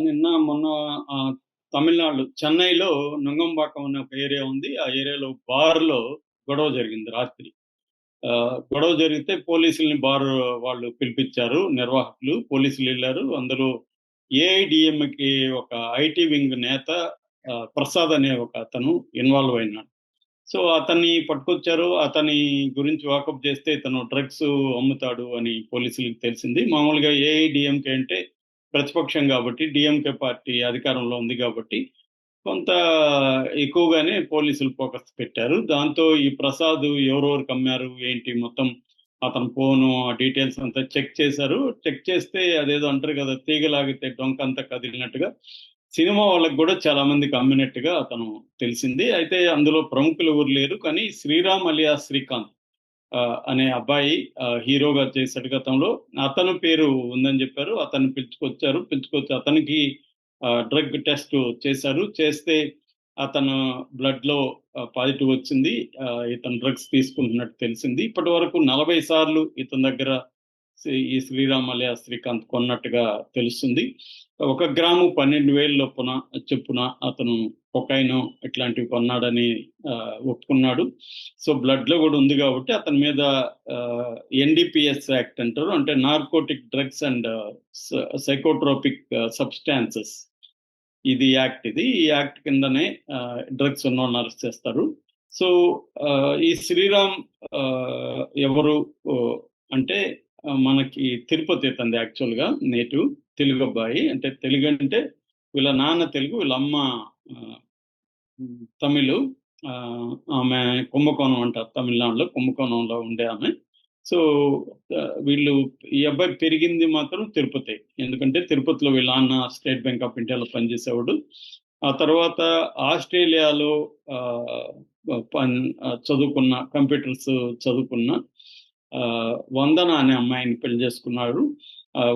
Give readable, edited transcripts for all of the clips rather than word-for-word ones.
నిన్న మొన్న తమిళనాడు చెన్నైలో నుంగంబాక్కం అనే ఒక ఏరియా ఉంది. ఆ ఏరియాలో బార్‌లో గొడవ జరిగింది రాత్రి. గొడవ జరిగితే పోలీసుల్ని వాళ్ళు పిలిపిచ్చారు నిర్వాహకులు. పోలీసులెళ్లారు. అందులో ఏఐడీఎంకే ఒక ఐటీ వింగ్ నేత ప్రసాద్ అనే ఒక అతను ఇన్వాల్వ్ అయినాడు. సో, అతన్ని పట్టుకొచ్చారు. అతని గురించి వాకప్ చేస్తే ఇతను డ్రగ్స్ అమ్ముతాడు అని పోలీసులకి తెలిసింది. మామూలుగా ఏఐడీఎంకే అంటే ప్రతిపక్షం గాబట్టి, డీఎంకే పార్టీ అధికారంలో ఉంది గాబట్టి, కొంత ఎక్కువగానే పోలీసులు ఫోకస్ పెట్టారు. దాంతో ఈ ప్రసాద్ ఎవరెవరికి అమ్మారు, ఏంటి మొత్తం అతని ఫోను, ఆ డీటెయిల్స్ అంతా చెక్ చేశారు. చెక్ చేస్తే అదేదో అంటారు గదా! తీగ లాగితే డొంకంతా కదిలినట్టుగా సినిమా వాళ్ళకి గూడా చాలా మందికి అమ్మినట్టుగా అతను తెలిసింది. అయితే అందులో ప్రముఖులు ఎవరు లేరు. కానీ 'శ్రీరామ్' అలియాస్ శ్రీకాంత్ అనే అబ్బాయి హీరోగా చేశాడు గతంలో. అతని పేరు ఉందని జెప్పారు. అతన్ని పిలుచుకొచ్చారు. పిలుచుకొచ్చి అతనికి డ్రగ్ టెస్ట్ చేశారు. చేస్తే అతను బ్లడ్‌లో పాజిటివ్ వచ్చింది. ఇతను డ్రగ్స్ తీసుకుంటున్నట్టు తెలిసింది. ఇప్పటివరకు 40 సార్లు ఇతని దగ్గర ఈ 'శ్రీరామ్' అలియాస్ శ్రీకాంత్ కొన్నట్టుగా తెలుస్తుంది. 1 గ్రాము 12,000 చొప్పున అతను కొకైను ఇట్లాంటివి కొన్నాడని ఒప్పుకున్నాడు. సో, బ్లడ్‌లో గూడా ఉంది గాబట్టి అతని మీద ఎన్‌డీపీఎస్ యాక్ట్ అంటారు. అంటే narcotic drugs and psychotropic substances ఇది యాక్ట్ ఇది. ఈ యాక్ట్ కిందనే డ్రగ్స్ ఉన్నోళ్ళని అరెస్ట్ చేస్తారు. సో, ఈ 'శ్రీరామ్' ఎవరు ఓహ్, అంటే మనకి తిరుపతి ఇతనిది యాక్చువల్‌గా నేటివ్. తెలుగబ్బాయి. అంటే తెలుగంటే వీళ్ళ నాన్న తెలుగు, వీళ్ళ అమ్మ ఆహ్, తమిళు. ఆమె కుంభకోణం అంటారు తమిళనాడులో. కుంభకోణంలో ఉండే ఆమె. సో, వీళ్ళు ఈ అబ్బాయి పెరిగింది మాత్రం తిరుపతే. ఎందుకంటే తిరుపతిలో వీళ్ళ నాన్న స్టేట్ బ్యాంక్ ఆఫ్ ఇండియాలో పనిచేసేవాడు. ఆ తర్వాత ఆస్ట్రేలియాలో ఆహ్, చదువుకున్న కంప్యూటర్స్ చదువుకున్న 'వందన' అనే అమ్మాయిని పెళ్లి చేసుకున్నాడు.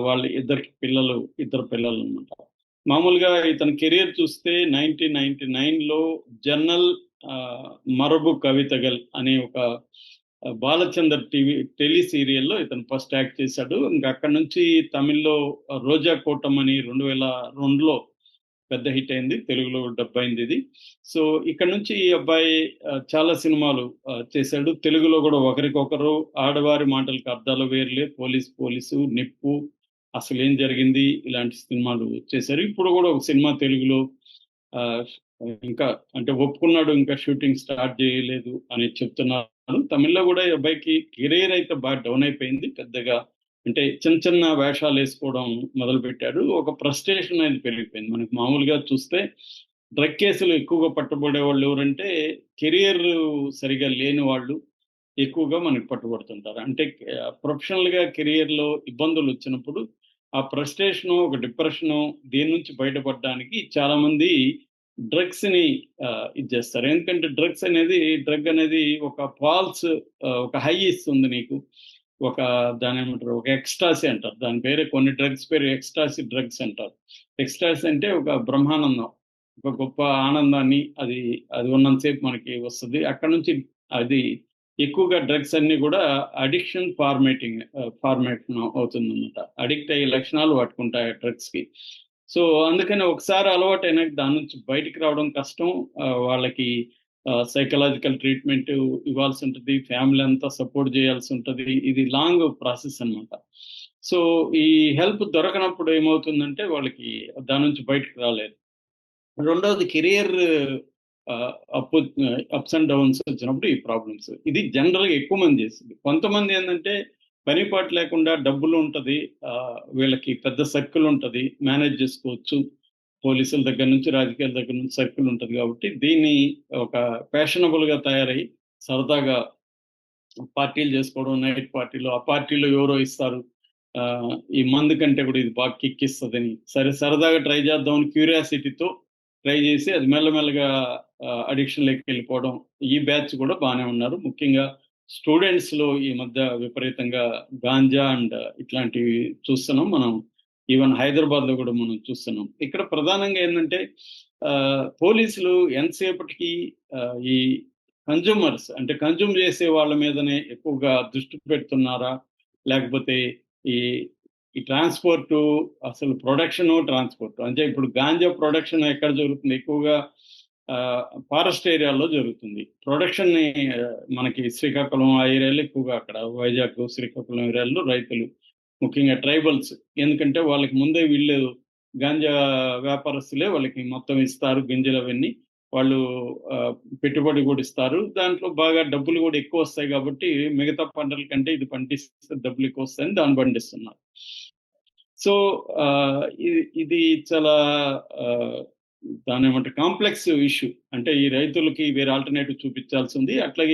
వాళ్ళ ఇద్దరు పిల్లలనమాట. మామూలుగా ఇతని కెరియర్ చూస్తే 1999లో 'జర్నల్ ఆహ్, మరబు కవితగల్' అనే ఒక బాలచందర్ టెలి సీరియల్‌లో ఇతను ఫస్ట్ యాక్ట్ చేశాడు. ఇంక అక్కడి నుంచి తమిళ్‌లో 'రోజా కోటమ్' అని 2002లో పెద్ద హిట్ అయింది. తెలుగులో డబ్ అయిందిది. సో, ఇక్కడి నుంచి ఈ అబ్బాయి చాలా సినిమాలు చేశాడు. తెలుగులో గూడా 'ఒకరికొకరు', 'ఆడవారి మాటలకు అర్థాలు వేరులే', 'పోలీసు', 'నిప్పు', 'అసలేం జరిగింది' ఇలాంటి సినిమాలు చేశారు. ఇప్పుడు గూడా ఒక సినిమా తెలుగులో ఆహ్, ఇంకా అంటే ఒప్పుకున్నాడు. ఇంకా షూటింగ్ స్టార్ట్ జేయలేదు అని చెప్తున్నారు. తమిళ్‌లో గూడా ఈ అబ్బాయికి కెరియర్ అయితే డౌన్ అయిపోయింది. పెద్దగా అంటే చిన్న చిన్న వేషాలేసుకోవడం మొదలుపెట్టాడు. ఒక ఫ్రస్ట్రేషన్ అనేది పెరిగిపోయింది. మనకి మామూలుగా చూస్తే డ్రగ్ కేసులు ఎక్కువగా పట్టుబడేవాళ్ళు ఎవరంటే కెరియర్ సరిగ్గా లేని వాళ్ళు ఎక్కువగా మనకు పట్టుబడుతుంటారు. అంటే ప్రొఫెషనల్‌గా కెరియర్‌లో ఇబ్బందులొచ్చినప్పుడు ఆ ఫ్రస్ట్రేషను, ఒక డిప్రెషను దీని నుంచి బయటపడడానికి చాలామంది డ్రగ్స్‌ని ఇది జేస్తారు. ఎందుకంటే డ్రగ్ అనేది ఒక ఒక హై ఇస్తుంది నీకు. ఒక దాన్నేమంటారు? ఒక ఎక్స్‌టాసీ అంటారు. దాని పేరే కొన్ని డ్రగ్స్ పేరు ఎక్స్‌టాసీ డ్రగ్స్ అంటారు. ఎక్స్‌టాసీ అంటే ఒక బ్రహ్మానందం. ఒక గొప్ప ఆనందాన్ని అది ఉన్నంత సేపు మనకి వస్తది. అక్కడి నుంచి అది ఎక్కువగా డ్రగ్స్ అన్నీ గూడా ఫార్మేషన్ అవుతుందన్నమాట. అడిక్ట్ అయ్యే లక్షణాలు వాటికుంటాయి ఆ డ్రగ్స్‌కి. సో, అందుకని ఒకసారి అలవాటైనాక దాని నుంచి బయటికి రావడం కష్టం. వాళ్ళకి సైకలాజికల్ ట్రీట్‌మెంట్ ఇవ్వాల్సుంటది. ఫ్యామిలీ అంతా సపోర్ట్ జేయాల్సుంటది. ఇది లాంగ్ ప్రాసెస్ అన్నమాట. సో, ఈ హెల్ప్ దొరకనప్పుడు ఏమవుతుందంటే వాళ్ళకి దాని నుంచి బయటికి రాలేరు. రెండోది కెరియర్ ఆహ్, అప్ అప్స్ అండ్ డౌన్స్ వచ్చినప్పుడు ఈ ప్రాబ్లమ్స్. ఇది జనరల్‌గా ఎక్కువ మంది చేసేది. కొంతమందేందంటే పని పాట లేకుండా డబ్బులుంటది. వీళ్ళకి పెద్ద సర్కిల్ ఉంటది. మేనేజ్ చేసుకోవచ్చు. పోలీసుల దగ్గర నుంచి, రాజకీయాల దగ్గర నుంచి సర్కిల్ ఉంటది కాబట్టి దీన్ని ఒక ఫ్యాషనబుల్‌గా తయారయ్యి సరదాగా పార్టీలు చేసుకోవడం, నైట్ పార్టీలు. ఆ పార్టీలో ఎవరో ఇస్తారు. ఈ మందు కంటే కూడా ఇది బాగా కిక్కిస్తదని. సరే సరదాగా ట్రై చేద్దామని క్యూరియాసిటీతో ట్రై చేసి అది మెల్లమెల్లగా అడిక్షన్‌లోకెళ్ళిపోవడం. ఈ బ్యాచ్ కూడా బానే ఉన్నారు. ముఖ్యంగా స్టూడెంట్స్‌లో ఈ మధ్య విపరీతంగా గాంజా అండ్ ఇట్లాంటివి చూస్తున్నాం మనం. ఈవెన్ హైదరాబాద్‌లో కూడా మనం చూస్తున్నాం. ఇక్కడ ప్రధానంగా ఏందంటే పోలీసులు ఎంతసేపటికి ఈ కన్స్యూమర్స్ అంటే కన్జ్యూమ్ చేసే వాళ్ళ మీదనే ఎక్కువగా దృష్టి పెడుతున్నారా? లేకపోతే ఈ ఈ ట్రాన్స్‌పోర్టు అసలు ప్రొడక్షను, ట్రాన్స్‌పోర్ట్. అంటే ఇప్పుడు గాంజా ప్రొడక్షన్ ఎక్కడ జరుగుతుంది? ఎక్కువగా ఫారెస్ట్ ఏరియాలో జరుగుతుంది. ప్రొడక్షన్‌ని మనకి శ్రీకాకుళం ఆ ఏరియాలో ఎక్కువగా అక్కడ వైజాగ్, శ్రీకాకుళం ఏరియాలో రైతులు ముఖ్యంగా ట్రైబల్స్. ఎందుకంటే వాళ్ళకి ముందే వీళ్ళు గాంజా వ్యాపారస్తులే వాళ్ళకి మొత్తం ఇస్తారు గింజలవన్నీ. వాళ్ళు ఆహ్, పెట్టుబడి గూడా ఇస్తారు. దాంట్లో బాగా డబ్బులు గూడా ఎక్కువొస్తాయి గాబట్టి మిగతా పంటల కంటే ఇది పండిస్తే డబ్బులెక్కువొస్తాయని దాన్ని పండిస్తున్నారు. సో, ఇది చాలా ఆహ్, దాన్నేమంటారు కాంప్లెక్స్ ఇష్యూ. అంటే ఈ రైతులకి వేరే ఆల్టర్‌నేటివ్ చూపిచ్చాల్సుంది. అట్లాగే